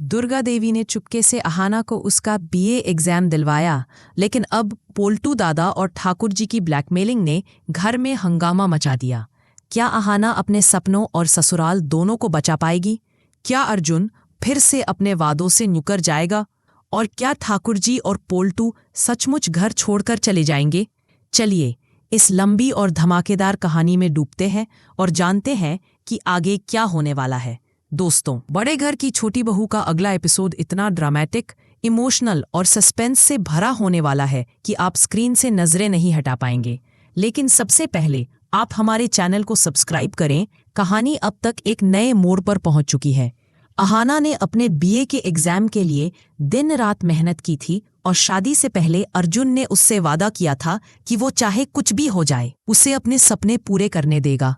दुर्गा देवी ने चुपके से अहाना को उसका बीए एग्जाम दिलवाया, लेकिन अब पोल्टू दादा और ठाकुर जी की ब्लैकमेलिंग ने घर में हंगामा मचा दिया। क्या अहाना अपने सपनों और ससुराल दोनों को बचा पाएगी? क्या अर्जुन फिर से अपने वादों से मुकर जाएगा? और क्या ठाकुर जी और पोल्टू सचमुच घर छोड़कर चले जाएंगे? चलिए इस लंबी और धमाकेदार कहानी में डूबते हैं और जानते हैं कि आगे क्या होने वाला है। दोस्तों, बड़े घर की छोटी बहू का अगला एपिसोड इतना ड्रामेटिक, इमोशनल और सस्पेंस से भरा होने वाला है कि आप स्क्रीन से नजरें नहीं हटा पाएंगे। लेकिन सबसे पहले आप हमारे चैनल को सब्सक्राइब करें। कहानी अब तक एक नए मोड़ पर पहुंच चुकी है। अहाना ने अपने बीए के एग्जाम के लिए दिन रात मेहनत की थी और शादी से पहले अर्जुन ने उससे वादा किया था कि वो चाहे कुछ भी हो जाए उसे अपने सपने पूरे करने देगा।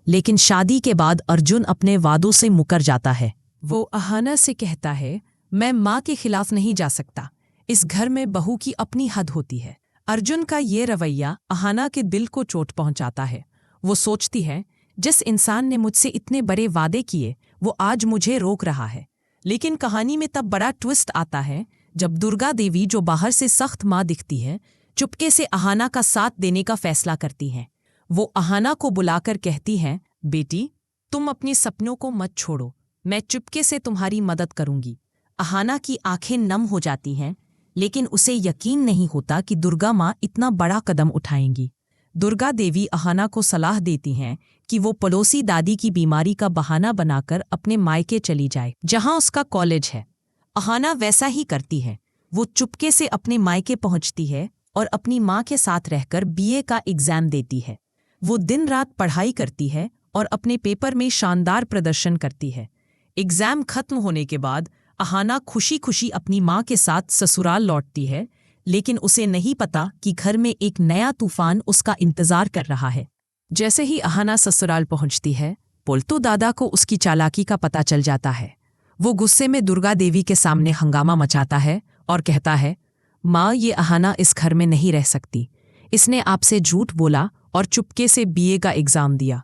लेकिन शादी के बाद अर्जुन अपने वादों से मुकर जाता है। वो अहाना से कहता है, मैं माँ के खिलाफ नहीं जा सकता, इस घर में बहू की अपनी हद होती है। अर्जुन का ये रवैया अहाना के दिल को चोट पहुंचाता है। वो सोचती है, जिस इंसान ने मुझसे इतने बड़े वादे किए वो आज मुझे रोक रहा है। लेकिन कहानी में तब बड़ा ट्विस्ट आता है जब दुर्गा देवी, जो बाहर से सख्त माँ दिखती है, चुपके से अहाना का साथ देने का फैसला करती हैं। वो अहाना को बुलाकर कहती हैं, बेटी तुम अपने सपनों को मत छोड़ो, मैं चुपके से तुम्हारी मदद करूंगी। अहाना की आंखें नम हो जाती हैं, लेकिन उसे यकीन नहीं होता कि दुर्गा माँ इतना बड़ा कदम उठाएंगी। दुर्गा देवी अहाना को सलाह देती हैं कि वो पड़ोसी दादी की बीमारी का बहाना बनाकर अपने मायके चली जाए, जहां उसका कॉलेज है। अहाना वैसा ही करती है। वो चुपके से अपने मायके पहुंचती है और अपनी माँ के साथ रहकर बीए का एग्जाम देती है। वो दिन रात पढ़ाई करती है और अपने पेपर में शानदार प्रदर्शन करती है। एग्जाम खत्म होने के बाद अहाना खुशी खुशी अपनी माँ के साथ ससुराल लौटती है, लेकिन उसे नहीं पता कि घर में एक नया तूफान उसका इंतजार कर रहा है। जैसे ही अहाना ससुराल पहुंचती है, पोल्टू दादा को उसकी चालाकी का पता चल जाता है। वो गुस्से में दुर्गा देवी के सामने हंगामा मचाता है और कहता है, माँ, ये अहाना इस घर में नहीं रह सकती। इसने आपसे झूठ बोला और चुपके से बीए का एग्जाम दिया।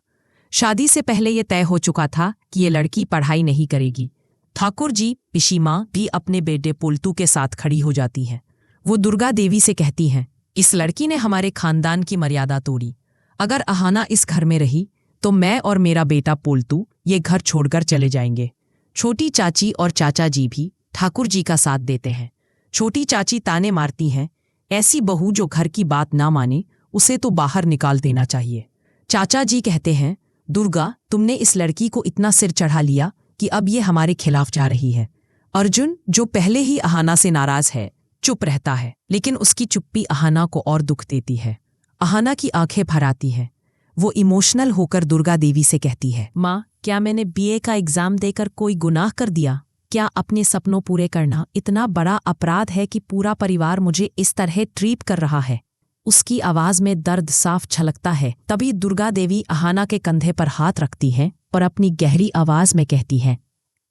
शादी से पहले ये तय हो चुका था कि ये लड़की पढ़ाई नहीं करेगी। ठाकुर जी, पिशीमा भी अपने बेटे पोल्टू के साथ खड़ी हो जाती हैं। वो दुर्गा देवी से कहती हैं, इस लड़की ने हमारे खानदान की मर्यादा तोड़ी। अगर अहाना इस घर में रही तो मैं और मेरा बेटा पोल्टू ये घर छोड़कर चले जाएंगे। छोटी चाची और चाचा जी भी ठाकुर जी का साथ देते हैं। छोटी चाची ताने मारती हैं, ऐसी बहू जो घर की बात ना माने उसे तो बाहर निकाल देना चाहिए। चाचा जी कहते हैं, दुर्गा, तुमने इस लड़की को इतना सिर चढ़ा लिया कि अब ये हमारे खिलाफ जा रही है। अर्जुन, जो पहले ही अहाना से नाराज है, चुप रहता है, लेकिन उसकी चुप्पी अहाना को और दुख देती है। अहाना की आंखें भर आती हैं। वो इमोशनल होकर दुर्गा देवी से कहती है, माँ, क्या मैंने बीए का एग्जाम देकर कोई गुनाह कर दिया? क्या अपने सपनों पूरे करना इतना बड़ा अपराध है कि पूरा परिवार मुझे इस तरह ट्रीट कर रहा है? उसकी आवाज में दर्द साफ छलकता है। तभी दुर्गा देवी अहाना के कंधे पर हाथ रखती है और अपनी गहरी आवाज में कहती है,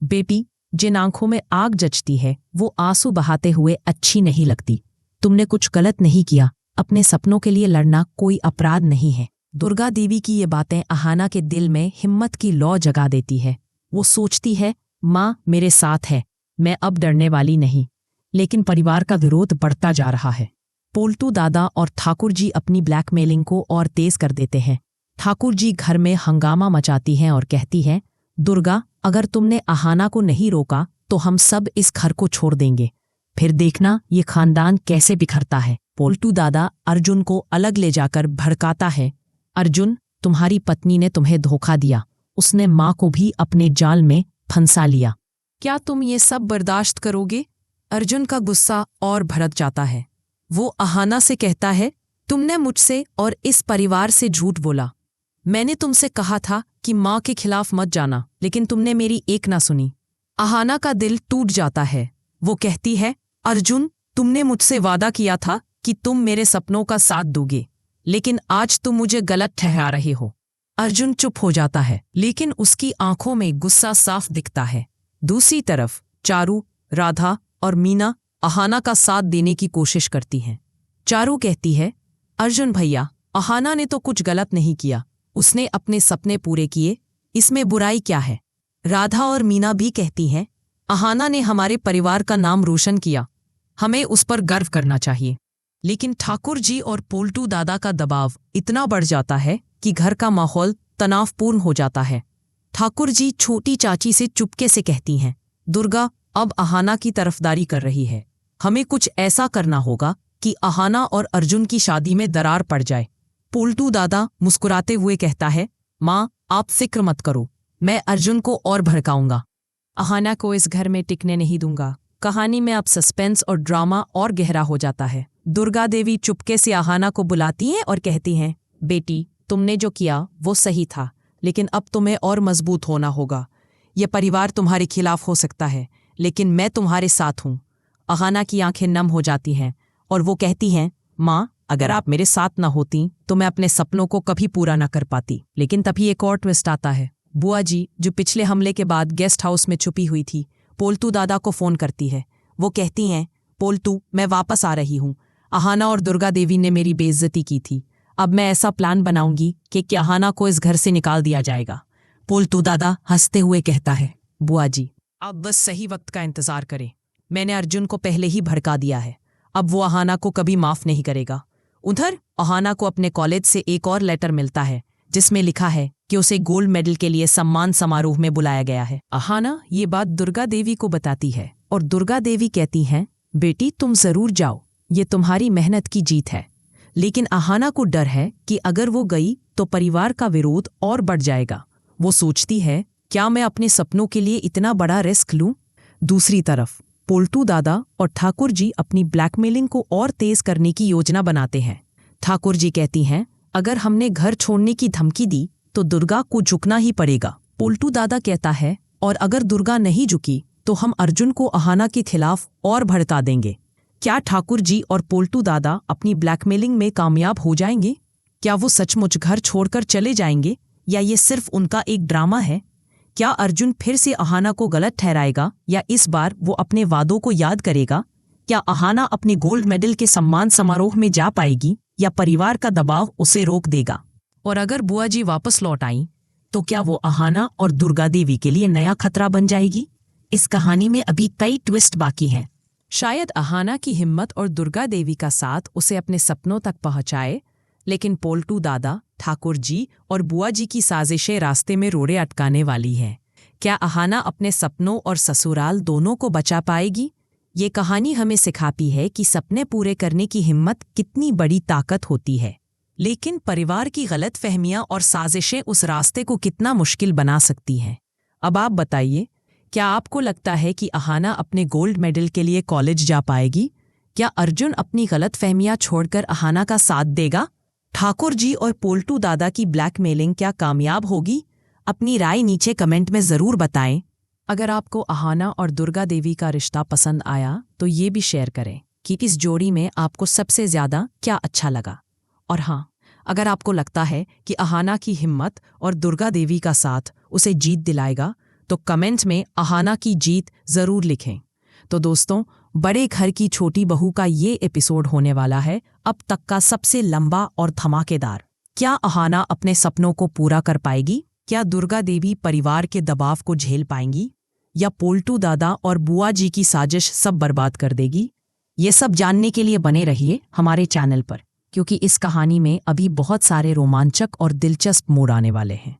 बेटी, जिन आंखों में आग जचती है वो आंसू बहाते हुए अच्छी नहीं लगती। तुमने कुछ गलत नहीं किया। अपने सपनों के लिए लड़ना कोई अपराध नहीं है। दुर्गा देवी की ये बातें अहाना के दिल में हिम्मत की लौ जगा देती है। वो सोचती है, माँ मेरे साथ है, मैं अब डरने वाली नहीं। लेकिन परिवार का विरोध बढ़ता जा रहा है। पोल्टू दादा और ठाकुर जी अपनी ब्लैकमेलिंग को और तेज कर देते हैं। ठाकुर जी घर में हंगामा मचाती हैं और कहती हैं, दुर्गा, अगर तुमने अहाना को नहीं रोका तो हम सब इस घर को छोड़ देंगे। फिर देखना ये खानदान कैसे बिखरता है। पोल्टू दादा अर्जुन को अलग ले जाकर भड़काता है, अर्जुन, तुम्हारी पत्नी ने तुम्हें धोखा दिया। उसने माँ को भी अपने जाल में फंसा लिया। क्या तुम ये सब बर्दाश्त करोगे? अर्जुन का गुस्सा और भड़क जाता है। वो अहाना से कहता है, तुमने मुझसे और इस परिवार से झूठ बोला। मैंने तुमसे कहा था कि माँ के खिलाफ मत जाना, लेकिन तुमने मेरी एक ना सुनी। अहाना का दिल टूट जाता है। वो कहती है, अर्जुन, तुमने मुझसे वादा किया था कि तुम मेरे सपनों का साथ दोगे, लेकिन आज तुम मुझे गलत ठहरा रहे हो। अर्जुन चुप हो जाता है, लेकिन उसकी आंखों में गुस्सा साफ दिखता है। दूसरी तरफ चारू, राधा और मीना अहाना का साथ देने की कोशिश करती हैं। चारू कहती है, अर्जुन भैया, अहाना ने तो कुछ गलत नहीं किया, उसने अपने सपने पूरे किए, इसमें बुराई क्या है? राधा और मीना भी कहती हैं, अहाना ने हमारे परिवार का नाम रोशन किया, हमें उस पर गर्व करना चाहिए। लेकिन ठाकुर जी और पोल्टू दादा का दबाव इतना बढ़ जाता है कि घर का माहौल तनावपूर्ण हो जाता है। ठाकुर जी छोटी चाची से चुपके से कहती हैं, दुर्गा अब अहाना की तरफदारी कर रही है, हमें कुछ ऐसा करना होगा कि अहाना और अर्जुन की शादी में दरार पड़ जाए। पोल्टू दादा मुस्कुराते हुए कहता है, माँ आप फिक्र मत करो, मैं अर्जुन को और भड़काऊंगा, अहाना को इस घर में टिकने नहीं दूंगा। कहानी में अब सस्पेंस और ड्रामा और गहरा हो जाता है। दुर्गा देवी चुपके से अहाना को बुलाती हैं और कहती हैं, बेटी तुमने जो किया वो सही था, लेकिन अब तुम्हें और मजबूत होना होगा। यह परिवार तुम्हारे खिलाफ हो सकता है, लेकिन मैं तुम्हारे साथ हूँ। अहाना की आंखें नम हो जाती हैं और वो कहती हैं, माँ अगर आप मेरे साथ न होती तो मैं अपने सपनों को कभी पूरा न कर पाती। लेकिन तभी एक और ट्विस्ट आता है। बुआ जी जो पिछले हमले के बाद गेस्ट हाउस में छुपी हुई थी, पोल्टू दादा को फोन करती है। वो कहती हैं, पोल्टू मैं वापस आ रही हूँ, अहाना और दुर्गा देवी ने मेरी बेइज्जती की थी, अब मैं ऐसा प्लान बनाऊंगी कि अहाना को इस घर से निकाल दिया जाएगा। पोल्टू दादा हंसते हुए कहता है, बुआ जी आप बस सही वक्त का इंतजार करें, मैंने अर्जुन को पहले ही भड़का दिया है, अब वो अहाना को कभी माफ नहीं करेगा। उधर अहाना को अपने कॉलेज से एक और लेटर मिलता है जिसमें लिखा है कि उसे गोल्ड मेडल के लिए सम्मान समारोह में बुलाया गया है। अहाना ये बात दुर्गा देवी को बताती है और दुर्गा देवी कहती हैं, बेटी तुम जरूर जाओ, ये तुम्हारी मेहनत की जीत है। लेकिन अहाना को डर है कि अगर वो गई तो परिवार का विरोध और बढ़ जाएगा। वो सोचती है, क्या मैं अपने सपनों के लिए इतना बड़ा रिस्क लूं? दूसरी तरफ पोल्टू दादा और ठाकुर जी अपनी ब्लैकमेलिंग को और तेज करने की योजना बनाते हैं। ठाकुर जी कहती हैं, अगर हमने घर छोड़ने की धमकी दी तो दुर्गा को झुकना ही पड़ेगा। पोल्टू दादा कहता है, और अगर दुर्गा नहीं झुकी तो हम अर्जुन को अहाना के खिलाफ और भड़का देंगे। क्या ठाकुर जी और पोल्टू दादा अपनी ब्लैकमेलिंग में कामयाब हो जाएंगे? क्या वो सचमुच घर छोड़कर चले जाएंगे या ये सिर्फ उनका एक ड्रामा है? क्या अर्जुन फिर से अहाना को गलत ठहराएगा या इस बार वो अपने वादों को याद करेगा? क्या अहाना अपने गोल्ड मेडल के सम्मान समारोह में जा पाएगी या परिवार का दबाव उसे रोक देगा? और अगर बुआ जी वापस लौट आई तो क्या वो अहाना और दुर्गा देवी के लिए नया खतरा बन जाएगी? इस कहानी में अभी कई ट्विस्ट बाकी हैं। शायद अहाना की हिम्मत और दुर्गा देवी का साथ उसे अपने सपनों तक पहुंचाए, लेकिन पोल्टू दादा, ठाकुर जी और बुआ जी की साजिशें रास्ते में रोड़े अटकाने वाली हैं। क्या अहाना अपने सपनों और ससुराल दोनों को बचा पाएगी? ये कहानी हमें सिखाती है कि सपने पूरे करने की हिम्मत कितनी बड़ी ताकत होती है, लेकिन परिवार की गलतफहमियां और साजिशें उस रास्ते को कितना मुश्किल बना सकती हैं। अब आप बताइए, क्या आपको लगता है कि अहाना अपने गोल्ड मेडल के लिए कॉलेज जा पाएगी? क्या अर्जुन अपनी गलतफहमियां छोड़कर अहाना का साथ देगा? ठाकुर जी और पोल्टू दादा की ब्लैकमेलिंग क्या कामयाब होगी? अपनी राय नीचे कमेंट में ज़रूर बताएं। अगर आपको अहाना और दुर्गा देवी का रिश्ता पसंद आया तो ये भी शेयर करें कि इस जोड़ी में आपको सबसे ज़्यादा क्या अच्छा लगा। और हाँ, अगर आपको लगता है कि अहाना की हिम्मत और दुर्गा देवी का साथ उसे जीत दिलाएगा तो कमेंट में अहाना की जीत ज़रूर लिखें। तो दोस्तों, बड़े घर की छोटी बहू का ये एपिसोड होने वाला है अब तक का सबसे लंबा और धमाकेदार। क्या अहाना अपने सपनों को पूरा कर पाएगी? क्या दुर्गा देवी परिवार के दबाव को झेल पाएंगी या पोल्टू दादा और बुआ जी की साजिश सब बर्बाद कर देगी? ये सब जानने के लिए बने रहिए हमारे चैनल पर, क्योंकि इस कहानी में अभी बहुत सारे रोमांचक और दिलचस्प मोड़ आने वाले हैं।